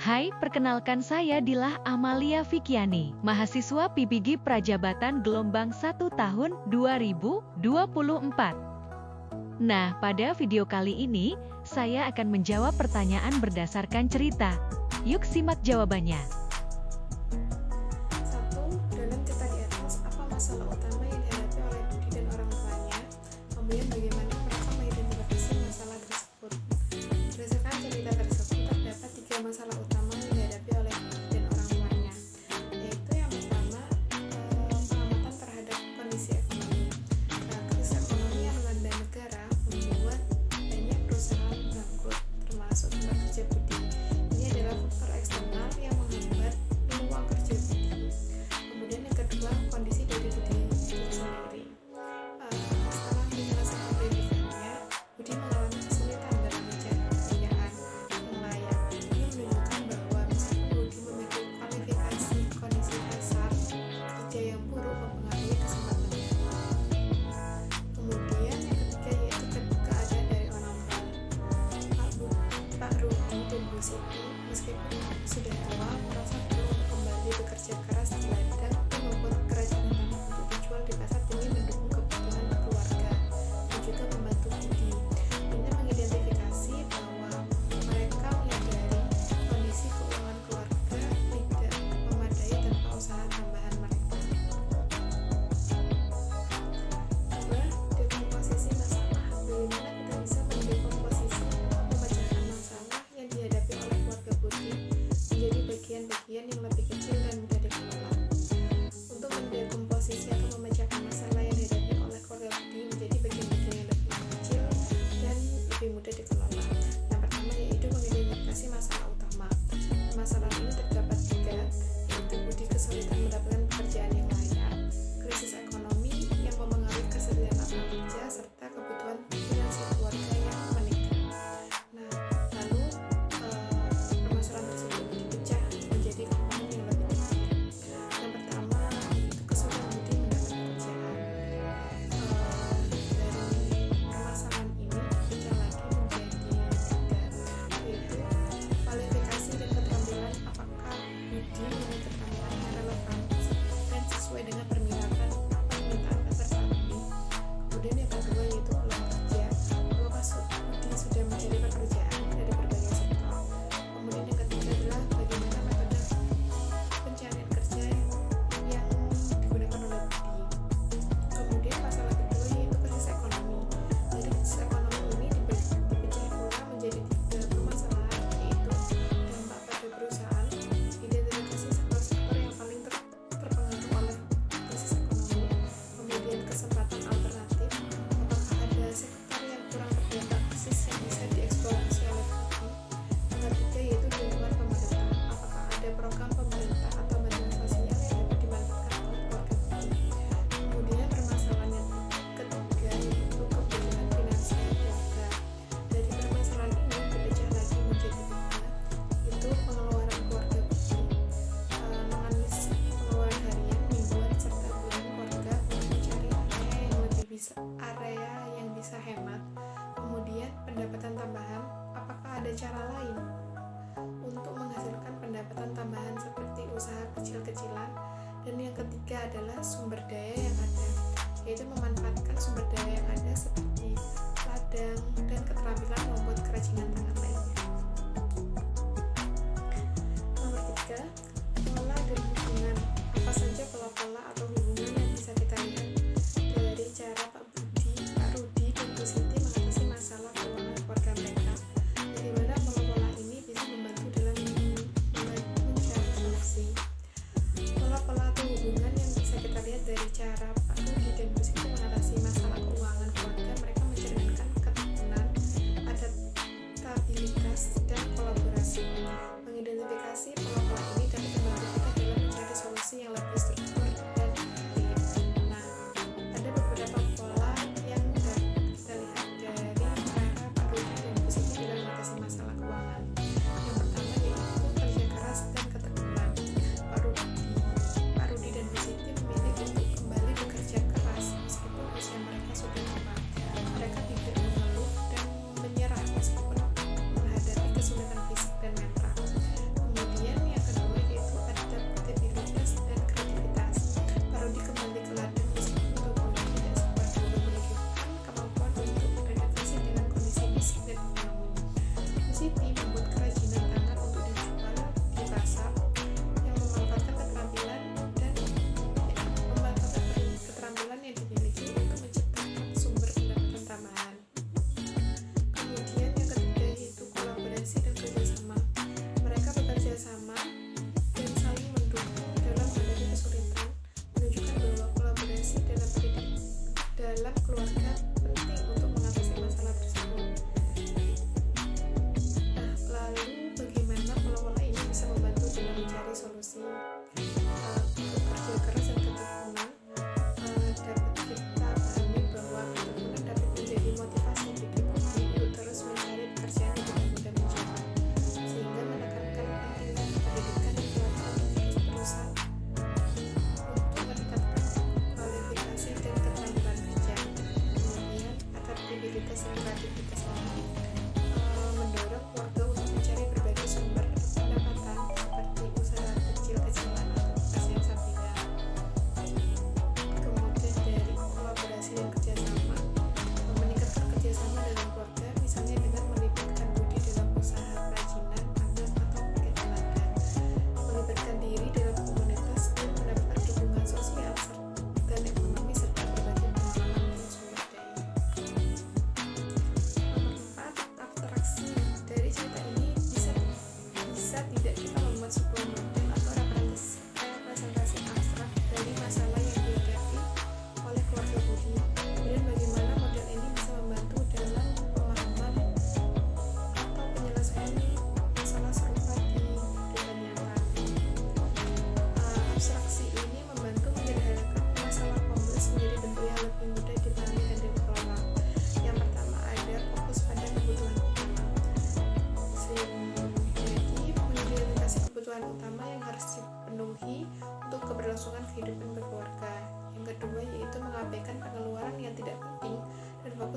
Hai, perkenalkan saya Dilah Amalia Vikiani, mahasiswa PBG Prajabatan gelombang 1 tahun 2024. Nah, pada video kali ini, saya akan menjawab pertanyaan berdasarkan cerita. Yuk simak jawabannya. 1. Dalam cerita di atas, apa masalah utama yang dihadapi oleh Budi dan orang tuanya? Kemudian bagaimana mereka mengidentifikasi masalah tersebut? Berdasarkan cerita tersebut, terdapat 3 masalah utama yang dihadapi oleh Budi dan orang tuanya, yaitu yang pertama, pengamatan terhadap kondisi ekonomi. Krisis ekonomi yang melanda negara membuat banyak perusahaan bangkrut, termasuk tempat kerja Budi. Ini adalah faktor eksternal yang menghambat peluang kerja Budi. Kemudian yang kedua, kondisi dari Budi itu sendiri. Setelah menyelesaikan pendidikannya, Budi mengalami kesulitan dalam mencari pekerjaan yang layak. Ini menunjukkan bahwa meskipun Budi memiliki kualifikasi, kondisi dasar kerja yang buruk mempengaruhi kesempatannya. Kemudian yang ketiga yaitu keadaan dari orang tua. Pak Rudi dan Bu Siti meskipun sudah tua merasa perlu untuk kembali bekerja keras di ladang dan membuat kerajinan tangan untuk dijual di pasar demi mendukung kebutuhan keluarga dan juga membantu Budi. Ini mengidentifikasi bahwa mereka menyadari kondisi keuangan keluarga tidak memadai tanpa usaha tambahan mereka. 2. Dekomposisi masalah. Bagaimana kita bisa mendekomposisi atau memecahkan masalah yang dihadapi oleh keluarga Budi menjadi bagian-bagian yang lebih kecil dan mudah dikelola. Untuk mendekomposisi atau memecahkan masalah yang dihadapi oleh keluarga Budi menjadi bagian-bagian yang lebih kecil dan lebih mudah dikelola. Yang pertama yaitu mengidentifikasi masalah utama. Masalah ini terdapat 3, yaitu Budi kesulitan mendapatkan pekerjaan yang layak, krisis ekonomi yang mempengaruhi kesediaan lapangan kerja, serta kebutuhan finansial keluarga yang meningkat. Nah, lalu permasalahan tersebut dipecah menjadi komponen yang lebih kecil. Yang pertama itu kesulitan Budi mendapat pekerjaan. Dari permasalahan ini dipecah lagi menjadi 3, yaitu kualifikasi dan keterampilan. Apakah Budi memiliki keterampilan yang relevan dan sesuai dengan permintaan pasar saat ini. Kemudian yang kedua yaitu peluang kerja. Apakah Budi sudah mencari pekerjaan dari berbagai sektor. Kemudian yang ketiga adalah bagaimana metode pencarian kerja yang digunakan oleh Budi. Kemudian masalah kedua yaitu krisis ekonomi. Dari krisis ekonomi ini dipecah pula menjadi 3 permasalahan, yaitu dampak pada perusahaan, identifikasi sektor-sektor yang paling terpengaruh oleh krisis ekonomi, kemudian kesempatan alternatif, apakah ada sektor yang kurang terdampak krisis yang bisa dieksplorasi oleh Budi. Yang ketiga yaitu di luar pemerintah, apakah ada program pemerintah atau bantuan sosial yang dapat dimanfaatkan oleh keluarga Budi. Kemudian permasalahan yang ketiga yaitu kebutuhan finansial keluarga. Dari permasalahan ini dipecah lagi menjadi 3, yaitu pengeluaran keluarga Budi, menganalisis pengeluaran harian, mingguan, serta bulanan keluarga untuk mencari area yang bisa hemat. Kemudian pendapatan tambahan, apakah ada cara lain untuk menghasilkan pendapatan tambahan seperti usaha kecil-kecilan. Dan yang ketiga adalah sumber daya yang ada, yaitu memanfaatkan sumber daya yang ada seperti ladang dan keterampilan membuat kerajinan tangan lainnya. Nomor 3, pola dan hubungan. Apa saja pola-pola atau hubungan yang bisa kita lihat dari cara Pak Rudi dan Bu Siti mengatasi masalah keuangan keluarga mereka? Bagaimana pola-pola ini bisa membantu dalam mencari solusi? Pola-pola atau hubungan yang bisa kita lihat dari cara Pak Rudi dan Bu Siti mengatasi masalah keuangan keluarga mereka mencerminkan ketekunan, adaptabilitas,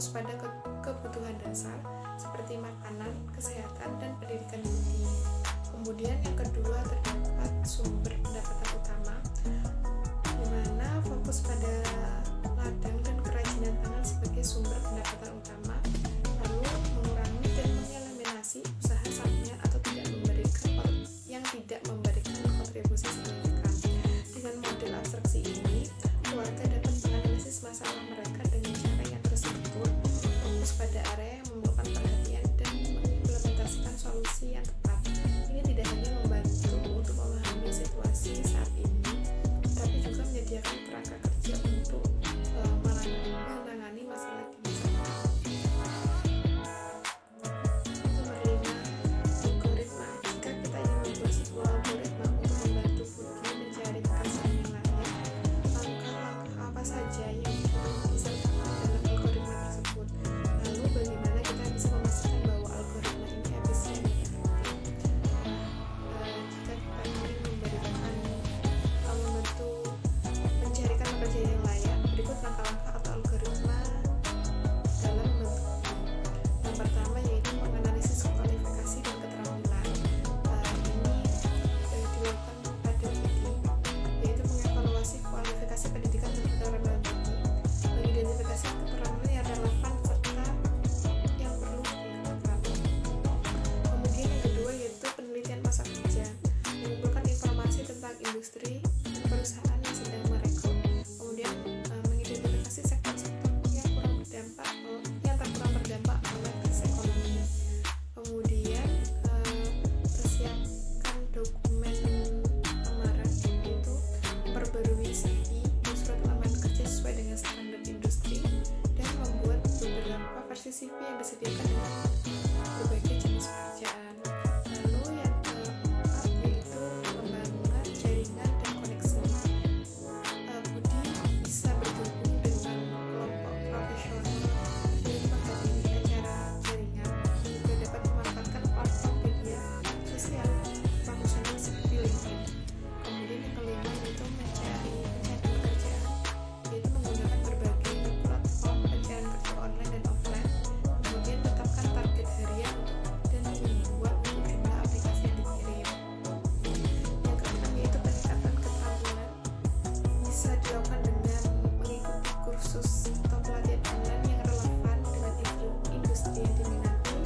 fokus pada kebutuhan dasar seperti makanan, kesehatan, dan pendidikan budi. Kemudian yang kedua terdapat sumber pendapatan utama, di mana fokus pada ladang dan kerajinan tangan sebagai sumber pendapatan utama, lalu mengurangi dan mengeliminasi usaha sampingan atau yang tidak memberikan kontribusi signifikan. Dengan model abstraksi ini, keluarga dapat menganalisis masalah mereka dengan cara yang terstruktur, fokus pada area yang memerlukan perhatian dan mengimplementasikan solusi yang tepat. Ini tidak hanya membantu untuk memahami situasi saat ini, tapi juga menyediakan kerangka kerja untuk menangani masalah di masa depan. Nomor 5, algoritma. Jika kita ingin membuat sebuah algoritma untuk membantu Budi mencari kekasih yang layak, langkah-langkah apa saja yang perlu disertakan dalam algoritma tersebut? Lalu bagaimana kita bisa memastikan bahwa algoritma ini efisien dan efektif? Jika kita ingin mencarikan pekerjaan yang layak, berikut langkah-langkah atau algoritma dalam membentuknya. Yang pertama yaitu menganalisis kualifikasi dan keterampilan. Ini dilakukan pada Budi, yaitu mengevaluasi kualifikasi pendidikan dan keterampilan Budi, mengidentifikasi keterampilan yang relevan serta yang perlu dilakukan. Kemudian yang kedua yaitu penelitian masa kerja, mengumpulkan informasi tentang industri dan perusahaan yang sedang merekrut, kemudian mengidentifikasi sektor-sektor yang terkurang berdampak oleh krisis ekonomi. Kemudian persiapkan dokumen lamaran, yaitu memperbarui CV dan surat lamaran kerja sesuai dengan standar industri, dan membuat beberapa versi CV yang disediakan dengan berbagai jenis pekerjaan. Lalu yang keempat yaitu pembangunan jaringan dan koneksi. Budi bisa bergabung dengan kelompok profesional dan menghadiri acara jaringan, juga dapat memanfaatkan platform media sosial profesional seperti LinkedIn. Kemudian yang kelima yaitu mencari pekerjaan, yaitu menggunakan berbagai platform pencarian kerja online dan offline. Kemudian tetapkan target harian dan membuat jumlah aplikasi yang dikirim. Yang keenam yaitu peningkatan keterampilan, bisa dilakukan dengan mengikuti kursus atau pelatihan online yang relevan dengan industri yang diminati,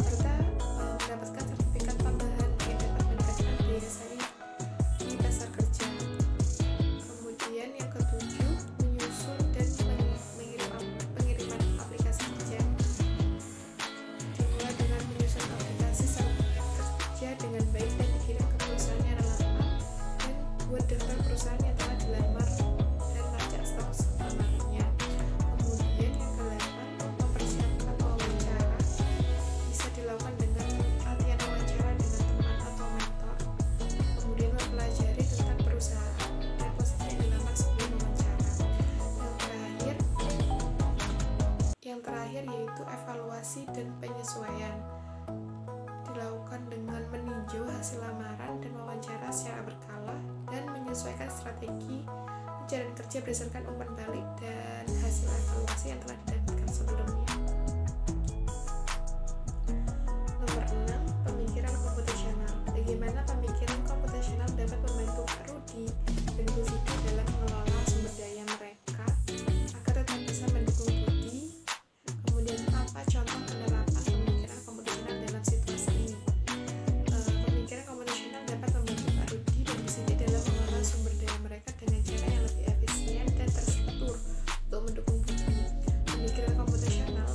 serta mendapatkan sertifikat tambahan yang dapat meningkatkan daya saing di pasar kerja. Kemudian yang ketujuh, menyusun dan pengiriman aplikasi kerja. Dimulai dengan menyusun aplikasi sertifikat kerja dengan baik dan dikirim ke perusahaan yang relevan, dan buat daftar perusahaan yang telah dilamar dan lacak status lamarnya. Kemudian yang ke-8, mempersiapkan wawancara, bisa dilakukan dengan latihan wawancara dengan teman atau mentor. Kemudian mempelajari tentang perusahaan dan posisi yang dilamar sebelum wawancara. Yang terakhir yaitu evaluasi dan penyesuaian, dilakukan dengan meninjau hasil lamaran dan wawancara secara berkala dan menyesuaikan strategi pencarian kerja berdasarkan umpan balik dan hasil evaluasi yang telah didapatkan sebelumnya. Nomor 6, pemikiran komputasional. Bagaimana pemikiran komputasional dapat membantu Pak Rudi dan Bu Siti dalam mengelola sumber daya mereka agar tetap bisa mendukung Budi. Kemudian apa contoh penerapan pemikiran komputasional dalam situasi ini? Pemikiran komputasional dapat membantu Pak Rudi dan Bu Siti dalam mengelola sumber daya mereka dengan cara yang lebih efisien dan terstruktur untuk mendukung Budi. Pemikiran komputasional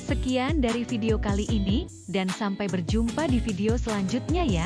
Sekian dari video kali ini, dan sampai berjumpa di video selanjutnya ya.